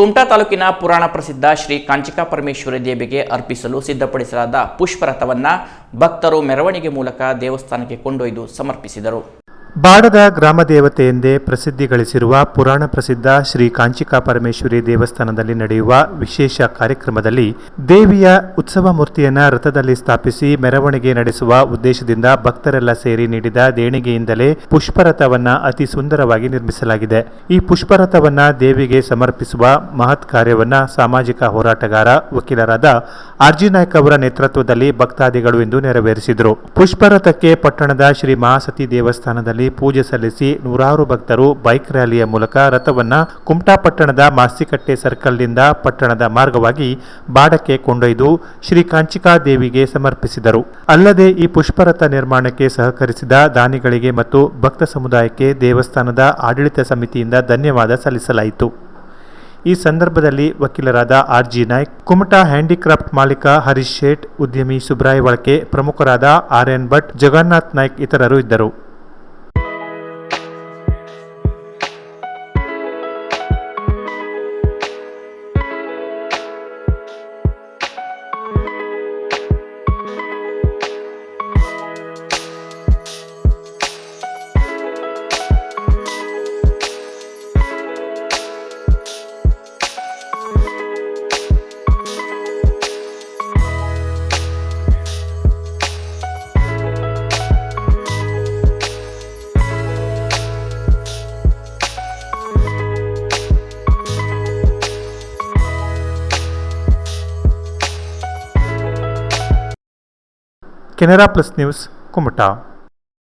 ಕುಮಟಾ ತಾಲೂಕಿನ ಪುರಾಣ ಪ್ರಸಿದ್ಧ ಶ್ರೀ ಕಾಂಚಿಕಾ ಪರಮೇಶ್ವರಿ ದೇವಿಗೆ ಅರ್ಪಿಸಲು ಸಿದ್ಧಪಡಿಸಲಾದ ಪುಷ್ಪರಥವನ್ನು ಭಕ್ತರು ಮೆರವಣಿಗೆ ಮೂಲಕ ದೇವಸ್ಥಾನಕ್ಕೆ ಕೊಂಡೊಯ್ದು ಸಮರ್ಪಿಸಿದರು. ಬಾಡದ ಗ್ರಾಮ ದೇವತೆ ಎಂದೇ ಪ್ರಸಿದ್ಧಿ ಗಳಿಸಿರುವ ಪುರಾಣ ಪ್ರಸಿದ್ಧ ಶ್ರೀ ಕಾಂಚಿಕಾ ಪರಮೇಶ್ವರಿ ದೇವಸ್ಥಾನದಲ್ಲಿ ನಡೆಯುವ ವಿಶೇಷ ಕಾರ್ಯಕ್ರಮದಲ್ಲಿ ದೇವಿಯ ಉತ್ಸವ ಮೂರ್ತಿಯನ್ನು ರಥದಲ್ಲಿ ಸ್ಥಾಪಿಸಿ ಮೆರವಣಿಗೆ ನಡೆಸುವ ಉದ್ದೇಶದಿಂದ ಭಕ್ತರೆಲ್ಲ ಸೇರಿ ನೀಡಿದ ದೇಣಿಗೆಯಿಂದಲೇ ಪುಷ್ಪರಥವನ್ನು ಅತಿ ಸುಂದರವಾಗಿ ನಿರ್ಮಿಸಲಾಗಿದೆ. ಈ ಪುಷ್ಪರಥವನ್ನು ದೇವಿಗೆ ಸಮರ್ಪಿಸುವ ಮಹತ್ ಕಾರ್ಯವನ್ನು ಸಾಮಾಜಿಕ ಹೋರಾಟಗಾರ ವಕೀಲರಾದ ಆರ್.ಜಿ. ನಾಯ್ಕ್ ಅವರ ನೇತೃತ್ವದಲ್ಲಿ ಭಕ್ತಾದಿಗಳು ಇಂದು ನೆರವೇರಿಸಿದರು. ಪುಷ್ಪರಥಕ್ಕೆ ಪಟ್ಟಣದ ಶ್ರೀ ಮಹಾಸತಿ ದೇವಸ್ಥಾನದಲ್ಲಿ ಪೂಜೆ ಸಲ್ಲಿಸಿ ನೂರಾರು ಭಕ್ತರು ಬೈಕ್ ರ್ಯಾಲಿಯ ಮೂಲಕ ರಥವನ್ನು ಕುಮಟಾ ಪಟ್ಟಣದ ಮಾಸ್ತಿಕಟ್ಟೆ ಸರ್ಕಲ್ನಿಂದ ಪಟ್ಟಣದ ಮಾರ್ಗವಾಗಿ ಬಾಡಕ್ಕೆ ಕೊಂಡೊಯ್ದು ಶ್ರೀ ಕಾಂಚಿಕಾ ದೇವಿಗೆ ಸಮರ್ಪಿಸಿದರು. ಅಲ್ಲದೆ ಈ ಪುಷ್ಪರಥ ನಿರ್ಮಾಣಕ್ಕೆ ಸಹಕರಿಸಿದ ದಾನಿಗಳಿಗೆ ಮತ್ತು ಭಕ್ತ ಸಮುದಾಯಕ್ಕೆ ದೇವಸ್ಥಾನದ ಆಡಳಿತ ಸಮಿತಿಯಿಂದ ಧನ್ಯವಾದ ಸಲ್ಲಿಸಲಾಯಿತು. ಈ ಸಂದರ್ಭದಲ್ಲಿ ವಕೀಲರಾದ ಆರ್.ಜಿ. ನಾಯ್ಕ್, ಕುಮಟಾ ಹ್ಯಾಂಡಿಕ್ರಾಫ್ಟ್ ಮಾಲೀಕ ಹರೀಶ್ ಶೇಟ್, ಉದ್ಯಮಿ ಸುಬ್ರಾಯ್ ವಳಕೆ, ಪ್ರಮುಖರಾದ ಆರ್.ಎನ್. ಭಟ್, ಜಗನ್ನಾಥ್ ನಾಯ್ಕ್ ಇತರರು ಇದ್ದರು. Canara plus news, Kumta.